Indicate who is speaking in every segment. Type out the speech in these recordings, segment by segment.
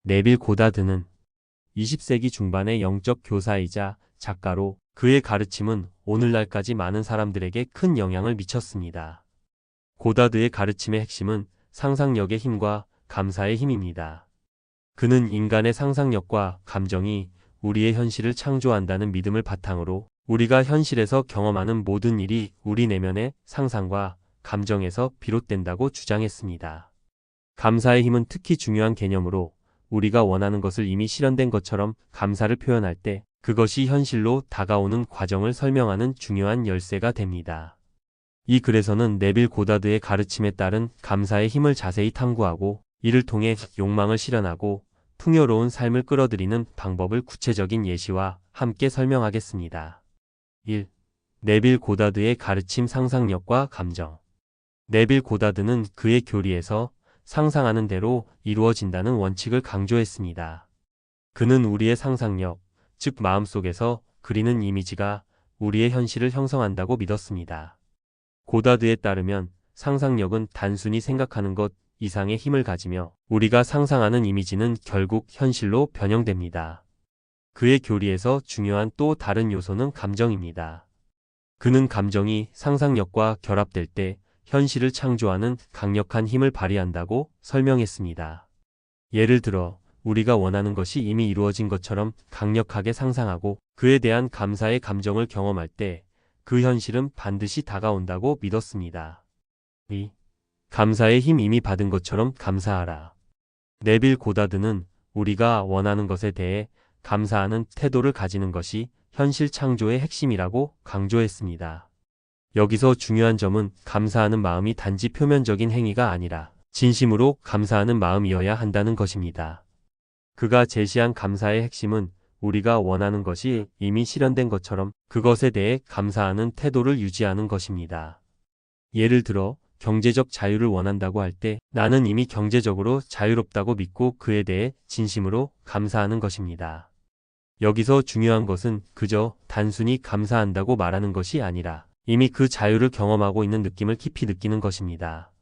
Speaker 1: 네빌 고다드는 20세기 중반의 영적 교사이자 작가로 그의 가르침은 오늘날까지 많은 사람들에게 큰 영향을 미쳤습니다. 고다드의 가르침의 핵심은 상상력의 힘과 감사의 힘입니다. 그는 인간의 상상력과 감정이 우리의 현실을 창조한다는 믿음을 바탕으로 우리가 현실에서 경험하는 모든 일이 우리 내면의 상상과 감정에서 비롯된다고 주장했습니다. 감사의 힘은 특히 중요한 개념으로 우리가 원하는 것을 이미 실현된 것처럼 감사를 표현할 때 그것이 현실로 다가오는 과정을 설명하는 중요한 열쇠가 됩니다. 이 글에서는 네빌 고다드의 가르침에 따른 감사의 힘을 자세히 탐구하고 이를 통해 욕망을 실현하고 풍요로운 삶을 끌어들이는 방법을 구체적인 예시와 함께 설명하겠습니다. 1. 네빌 고다드의 가르침 상상력과 감정. 네빌 고다드는 그의 교리에서 상상하는 대로 이루어진다는 원칙을 강조했습니다. 그는 우리의 상상력, 즉 마음속에서 그리는 이미지가 우리의 현실을 형성한다고 믿었습니다. 고다드에 따르면 상상력은 단순히 생각하는 것 이상의 힘을 가지며 우리가 상상하는 이미지는 결국 현실로 변형됩니다. 그의 교리에서 중요한 또 다른 요소는 감정입니다. 그는 감정이 상상력과 결합될 때 현실을 창조하는 강력한 힘을 발휘한다고 설명했습니다. 예를 들어 우리가 원하는 것이 이미 이루어진 것처럼 강력하게 상상하고 그에 대한 감사의 감정을 경험할 때 그 현실은 반드시 다가온다고 믿었습니다. 2. 감사의 힘 이미 받은 것처럼 감사하라. 네빌 고다드는 우리가 원하는 것에 대해 감사하는 태도를 가지는 것이 현실 창조의 핵심이라고 강조했습니다. 여기서 중요한 점은 감사하는 마음이 단지 표면적인 행위가 아니라 진심으로 감사하는 마음이어야 한다는 것입니다. 그가 제시한 감사의 핵심은 우리가 원하는 것이 이미 실현된 것처럼 그것에 대해 감사하는 태도를 유지하는 것입니다. 예를 들어 경제적 자유를 원한다고 할 때 나는 이미 경제적으로 자유롭다고 믿고 그에 대해 진심으로 감사하는 것입니다. 여기서 중요한 것은 그저 단순히 감사한다고 말하는 것이 아니라 이미 그 자유를 경험하고 있는 느낌을 깊이 느끼는 것입니다.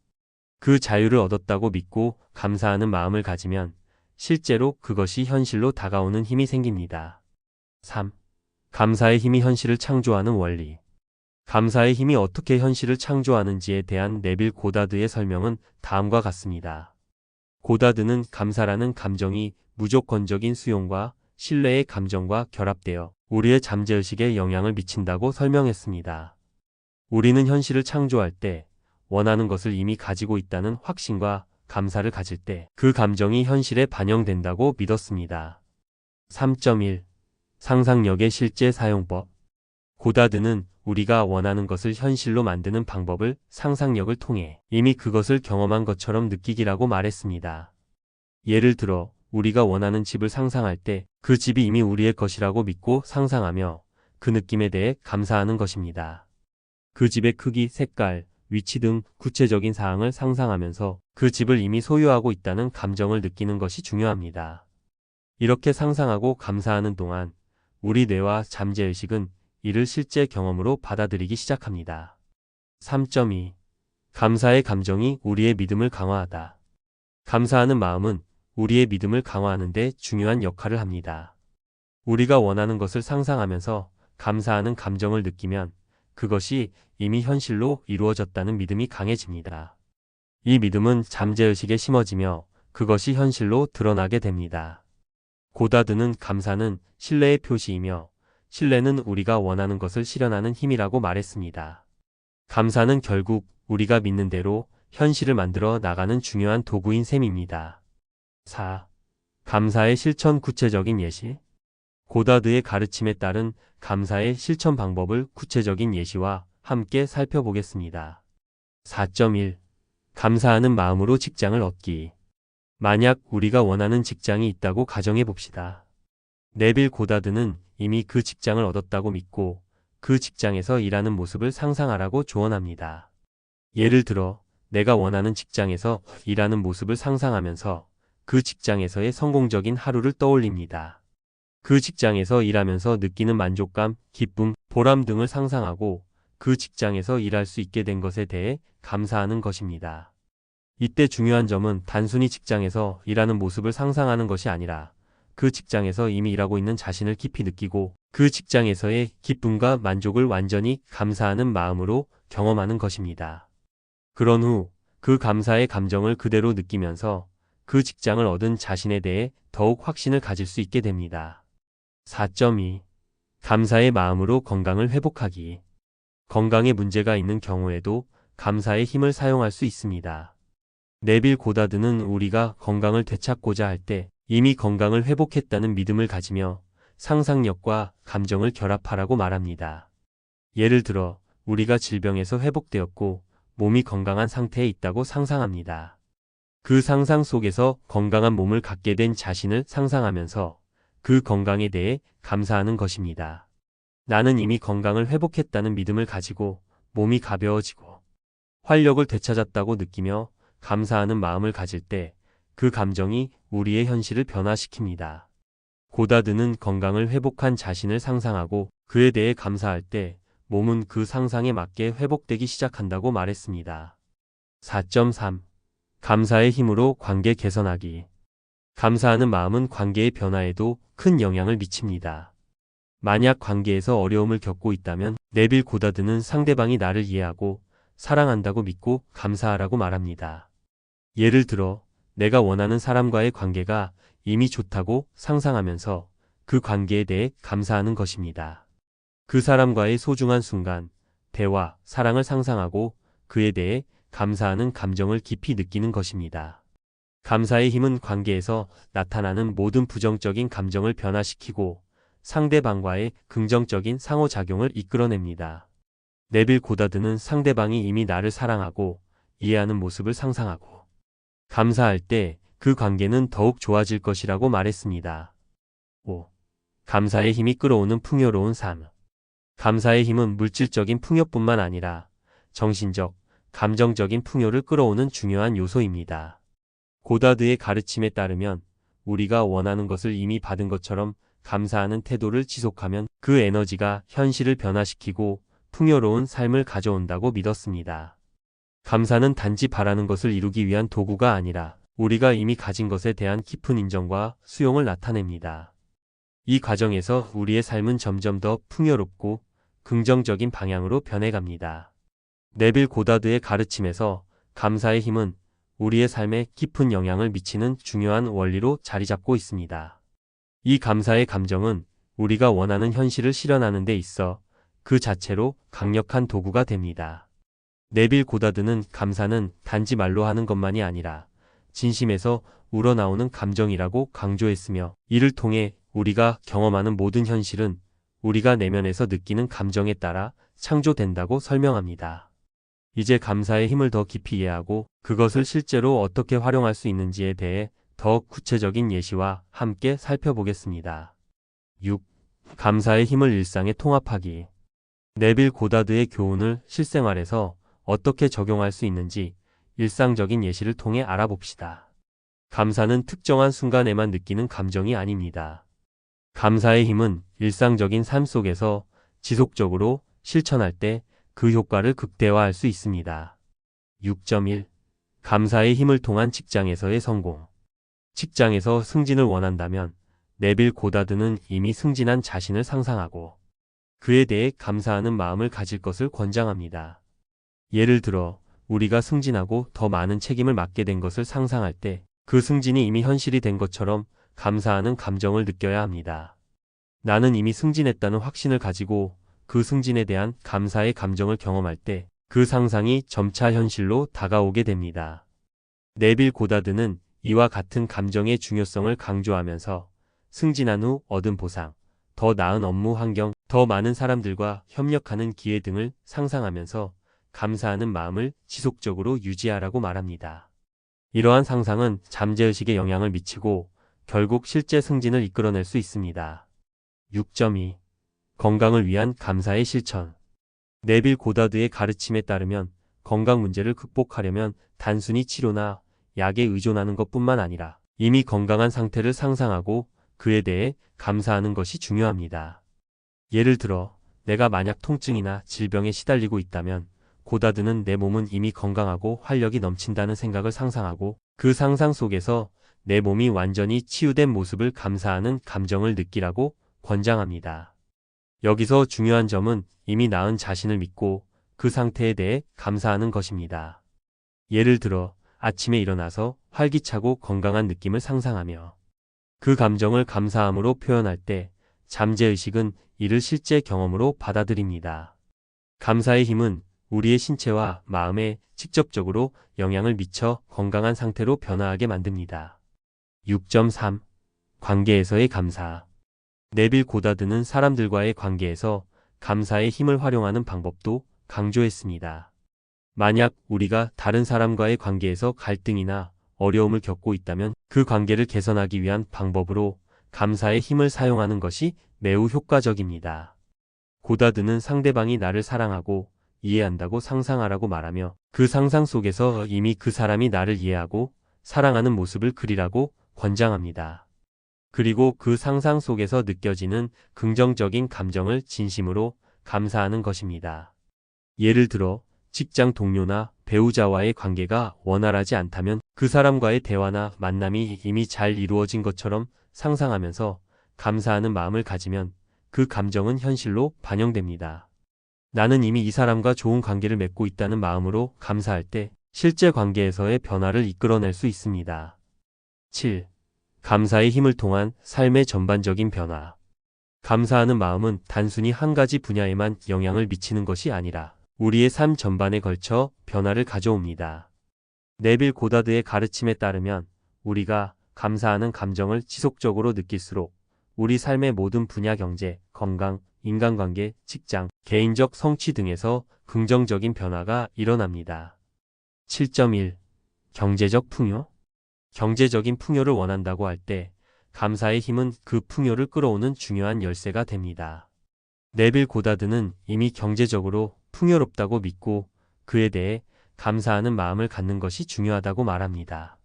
Speaker 1: 그 자유를 얻었다고 믿고 감사하는 마음을 가지면 실제로 그것이 현실로 다가오는 힘이 생깁니다. 3. 감사의 힘이 현실을 창조하는 원리. 감사의 힘이 어떻게 현실을 창조하는지에 대한 네빌 고다드의 설명은 다음과 같습니다. 고다드는 감사라는 감정이 무조건적인 수용과 신뢰의 감정과 결합되어 우리의 잠재의식에 영향을 미친다고 설명했습니다. 우리는 현실을 창조할 때 원하는 것을 이미 가지고 있다는 확신과 감사를 가질 때 그 감정이 현실에 반영된다고 믿었습니다. 3.1. 상상력의 실제 사용법. 고다드는 우리가 원하는 것을 현실로 만드는 방법을 상상력을 통해 이미 그것을 경험한 것처럼 느끼기라고 말했습니다. 예를 들어 우리가 원하는 집을 상상할 때 그 집이 이미 우리의 것이라고 믿고 상상하며 그 느낌에 대해 감사하는 것입니다. 그 집의 크기, 색깔, 위치 등 구체적인 사항을 상상하면서 그 집을 이미 소유하고 있다는 감정을 느끼는 것이 중요합니다. 이렇게 상상하고 감사하는 동안 우리 뇌와 잠재의식은 이를 실제 경험으로 받아들이기 시작합니다. 3.2. 감사의 감정이 우리의 믿음을 강화하다. 감사하는 마음은 우리의 믿음을 강화하는 데 중요한 역할을 합니다. 우리가 원하는 것을 상상하면서 감사하는 감정을 느끼면 그것이 이미 현실로 이루어졌다는 믿음이 강해집니다. 이 믿음은 잠재의식에 심어지며 그것이 현실로 드러나게 됩니다. 고다드는 감사는 신뢰의 표시이며 신뢰는 우리가 원하는 것을 실현하는 힘이라고 말했습니다. 감사는 결국 우리가 믿는 대로 현실을 만들어 나가는 중요한 도구인 셈입니다. 4. 감사의 실천 구체적인 예시. 고다드의 가르침에 따른 감사의 실천 방법을 구체적인 예시와 함께 살펴보겠습니다. 4.1. 감사하는 마음으로 직장을 얻기. 만약 우리가 원하는 직장이 있다고 가정해 봅시다. 네빌 고다드는 이미 그 직장을 얻었다고 믿고 그 직장에서 일하는 모습을 상상하라고 조언합니다. 예를 들어 내가 원하는 직장에서 일하는 모습을 상상하면서 그 직장에서의 성공적인 하루를 떠올립니다. 그 직장에서 일하면서 느끼는 만족감, 기쁨, 보람 등을 상상하고 그 직장에서 일할 수 있게 된 것에 대해 감사하는 것입니다. 이때 중요한 점은 단순히 직장에서 일하는 모습을 상상하는 것이 아니라 그 직장에서 이미 일하고 있는 자신을 깊이 느끼고 그 직장에서의 기쁨과 만족을 완전히 감사하는 마음으로 경험하는 것입니다. 그런 후 그 감사의 감정을 그대로 느끼면서 그 직장을 얻은 자신에 대해 더욱 확신을 가질 수 있게 됩니다. 4.2. 감사의 마음으로 건강을 회복하기. 건강에 문제가 있는 경우에도 감사의 힘을 사용할 수 있습니다. 네빌 고다드는 우리가 건강을 되찾고자 할 때 이미 건강을 회복했다는 믿음을 가지며 상상력과 감정을 결합하라고 말합니다. 예를 들어 우리가 질병에서 회복되었고 몸이 건강한 상태에 있다고 상상합니다. 그 상상 속에서 건강한 몸을 갖게 된 자신을 상상하면서 그 건강에 대해 감사하는 것입니다. 나는 이미 건강을 회복했다는 믿음을 가지고 몸이 가벼워지고 활력을 되찾았다고 느끼며 감사하는 마음을 가질 때 그 감정이 우리의 현실을 변화시킵니다. 고다드는 건강을 회복한 자신을 상상하고 그에 대해 감사할 때 몸은 그 상상에 맞게 회복되기 시작한다고 말했습니다. 4.3. 감사의 힘으로 관계 개선하기. 감사하는 마음은 관계의 변화에도 큰 영향을 미칩니다. 만약 관계에서 어려움을 겪고 있다면 네빌 고다드는 상대방이 나를 이해하고 사랑한다고 믿고 감사하라고 말합니다. 예를 들어 내가 원하는 사람과의 관계가 이미 좋다고 상상하면서 그 관계에 대해 감사하는 것입니다. 그 사람과의 소중한 순간, 대화, 사랑을 상상하고 그에 대해 감사하는 감정을 깊이 느끼는 것입니다. 감사의 힘은 관계에서 나타나는 모든 부정적인 감정을 변화시키고 상대방과의 긍정적인 상호작용을 이끌어냅니다. 네빌 고다드는 상대방이 이미 나를 사랑하고 이해하는 모습을 상상하고 감사할 때 그 관계는 더욱 좋아질 것이라고 말했습니다. 5. 감사의 힘이 끌어오는 풍요로운 삶. 감사의 힘은 물질적인 풍요뿐만 아니라 정신적, 감정적인 풍요를 끌어오는 중요한 요소입니다. 고다드의 가르침에 따르면 우리가 원하는 것을 이미 받은 것처럼 감사하는 태도를 지속하면 그 에너지가 현실을 변화시키고 풍요로운 삶을 가져온다고 믿었습니다. 감사는 단지 바라는 것을 이루기 위한 도구가 아니라 우리가 이미 가진 것에 대한 깊은 인정과 수용을 나타냅니다. 이 과정에서 우리의 삶은 점점 더 풍요롭고 긍정적인 방향으로 변해갑니다. 네빌 고다드의 가르침에서 감사의 힘은 우리의 삶에 깊은 영향을 미치는 중요한 원리로 자리 잡고 있습니다. 이 감사의 감정은 우리가 원하는 현실을 실현하는 데 있어 그 자체로 강력한 도구가 됩니다. 네빌 고다드는 감사는 단지 말로 하는 것만이 아니라 진심에서 우러나오는 감정이라고 강조했으며 이를 통해 우리가 경험하는 모든 현실은 우리가 내면에서 느끼는 감정에 따라 창조된다고 설명합니다. 이제 감사의 힘을 더 깊이 이해하고 그것을 실제로 어떻게 활용할 수 있는지에 대해 더 구체적인 예시와 함께 살펴보겠습니다. 6. 감사의 힘을 일상에 통합하기. 네빌 고다드의 교훈을 실생활에서 어떻게 적용할 수 있는지 일상적인 예시를 통해 알아봅시다. 감사는 특정한 순간에만 느끼는 감정이 아닙니다. 감사의 힘은 일상적인 삶 속에서 지속적으로 실천할 때 그 효과를 극대화할 수 있습니다. 6.1. 감사의 힘을 통한 직장에서의 성공. 직장에서 승진을 원한다면 네빌 고다드는 이미 승진한 자신을 상상하고 그에 대해 감사하는 마음을 가질 것을 권장합니다. 예를 들어 우리가 승진하고 더 많은 책임을 맡게 된 것을 상상할 때 그 승진이 이미 현실이 된 것처럼 감사하는 감정을 느껴야 합니다. 나는 이미 승진했다는 확신을 가지고 그 승진에 대한 감사의 감정을 경험할 때 그 상상이 점차 현실로 다가오게 됩니다. 네빌 고다드는 이와 같은 감정의 중요성을 강조하면서 승진한 후 얻은 보상, 더 나은 업무 환경, 더 많은 사람들과 협력하는 기회 등을 상상하면서 감사하는 마음을 지속적으로 유지하라고 말합니다. 이러한 상상은 잠재의식에 영향을 미치고 결국 실제 승진을 이끌어낼 수 있습니다. 6.2. 건강을 위한 감사의 실천. 네빌 고다드의 가르침에 따르면 건강 문제를 극복하려면 단순히 치료나 약에 의존하는 것뿐만 아니라 이미 건강한 상태를 상상하고 그에 대해 감사하는 것이 중요합니다. 예를 들어 내가 만약 통증이나 질병에 시달리고 있다면 고다드는 내 몸은 이미 건강하고 활력이 넘친다는 생각을 상상하고 그 상상 속에서 내 몸이 완전히 치유된 모습을 감사하는 감정을 느끼라고 권장합니다. 여기서 중요한 점은 이미 나은 자신을 믿고 그 상태에 대해 감사하는 것입니다. 예를 들어 아침에 일어나서 활기차고 건강한 느낌을 상상하며 그 감정을 감사함으로 표현할 때 잠재의식은 이를 실제 경험으로 받아들입니다. 감사의 힘은 우리의 신체와 마음에 직접적으로 영향을 미쳐 건강한 상태로 변화하게 만듭니다. 6.3. 관계에서의 감사. 네빌 고다드는 사람들과의 관계에서 감사의 힘을 활용하는 방법도 강조했습니다. 만약 우리가 다른 사람과의 관계에서 갈등이나 어려움을 겪고 있다면 그 관계를 개선하기 위한 방법으로 감사의 힘을 사용하는 것이 매우 효과적입니다. 고다드는 상대방이 나를 사랑하고 이해한다고 상상하라고 말하며 그 상상 속에서 이미 그 사람이 나를 이해하고 사랑하는 모습을 그리라고 권장합니다. 그리고 그 상상 속에서 느껴지는 긍정적인 감정을 진심으로 감사하는 것입니다. 예를 들어 직장 동료나 배우자와의 관계가 원활하지 않다면 그 사람과의 대화나 만남이 이미 잘 이루어진 것처럼 상상하면서 감사하는 마음을 가지면 그 감정은 현실로 반영됩니다. 나는 이미 이 사람과 좋은 관계를 맺고 있다는 마음으로 감사할 때 실제 관계에서의 변화를 이끌어낼 수 있습니다. 7. 감사의 힘을 통한 삶의 전반적인 변화. 감사하는 마음은 단순히 한 가지 분야에만 영향을 미치는 것이 아니라 우리의 삶 전반에 걸쳐 변화를 가져옵니다. 네빌 고다드의 가르침에 따르면 우리가 감사하는 감정을 지속적으로 느낄수록 우리 삶의 모든 분야 경제, 건강, 인간관계, 직장, 개인적 성취 등에서 긍정적인 변화가 일어납니다. 7.1. 경제적 풍요? 경제적인 풍요를 원한다고 할 때 감사의 힘은 그 풍요를 끌어오는 중요한 열쇠가 됩니다. 네빌 고다드는 이미 경제적으로 풍요롭다고 믿고 그에 대해 감사하는 마음을 갖는 것이 중요하다고 말합니다.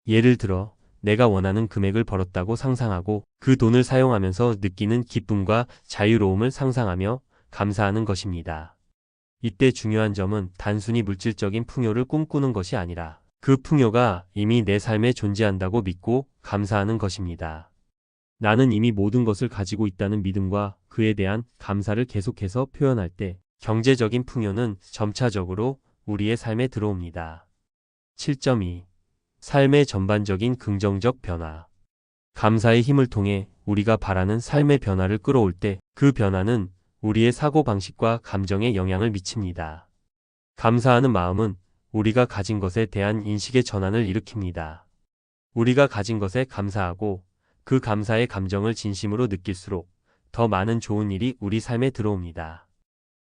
Speaker 1: 예를 들어 내가 원하는 금액을 벌었다고 상상하고 그 돈을 사용하면서 느끼는 기쁨과 자유로움을 상상하며 감사하는 것입니다. 이때 중요한 점은 단순히 물질적인 풍요를 꿈꾸는 것이 아니라 그 풍요가 이미 내 삶에 존재한다고 믿고 감사하는 것입니다. 나는 이미 모든 것을 가지고 있다는 믿음과 그에 대한 감사를 계속해서 표현할 때 경제적인 풍요는 점차적으로 우리의 삶에 들어옵니다. 7.2. 삶의 전반적인 긍정적 변화. 감사의 힘을 통해 우리가 바라는 삶의 변화를 끌어올 때 그 변화는 우리의 사고방식과 감정에 영향을 미칩니다. 감사하는 마음은 우리가 가진 것에 대한 인식의 전환을 일으킵니다. 우리가 가진 것에 감사하고 그 감사의 감정을 진심으로 느낄수록 더 많은 좋은 일이 우리 삶에 들어옵니다.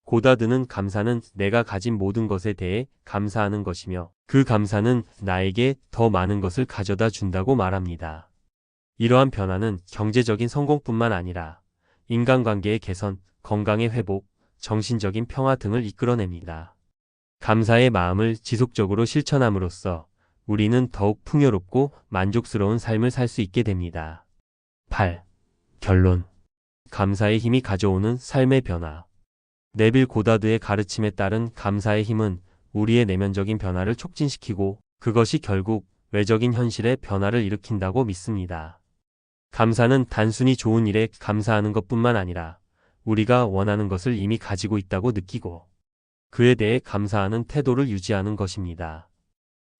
Speaker 1: 고다드는 감사는 내가 가진 모든 것에 대해 감사하는 것이며 그 감사는 나에게 더 많은 것을 가져다 준다고 말합니다. 이러한 변화는 경제적인 성공뿐만 아니라 인간관계의 개선, 건강의 회복, 정신적인 평화 등을 이끌어냅니다. 감사의 마음을 지속적으로 실천함으로써 우리는 더욱 풍요롭고 만족스러운 삶을 살 수 있게 됩니다. 8. 결론. 감사의 힘이 가져오는 삶의 변화. 네빌 고다드의 가르침에 따른 감사의 힘은 우리의 내면적인 변화를 촉진시키고 그것이 결국 외적인 현실의 변화를 일으킨다고 믿습니다. 감사는 단순히 좋은 일에 감사하는 것뿐만 아니라 우리가 원하는 것을 이미 가지고 있다고 느끼고 그에 대해 감사하는 태도를 유지하는 것입니다.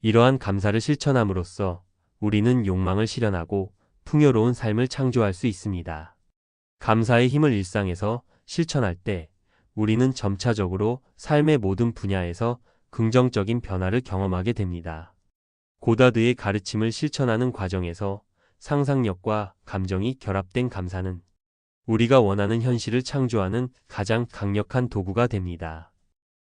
Speaker 1: 이러한 감사를 실천함으로써 우리는 욕망을 실현하고 풍요로운 삶을 창조할 수 있습니다. 감사의 힘을 일상에서 실천할 때 우리는 점차적으로 삶의 모든 분야에서 긍정적인 변화를 경험하게 됩니다. 고다드의 가르침을 실천하는 과정에서 상상력과 감정이 결합된 감사는 우리가 원하는 현실을 창조하는 가장 강력한 도구가 됩니다.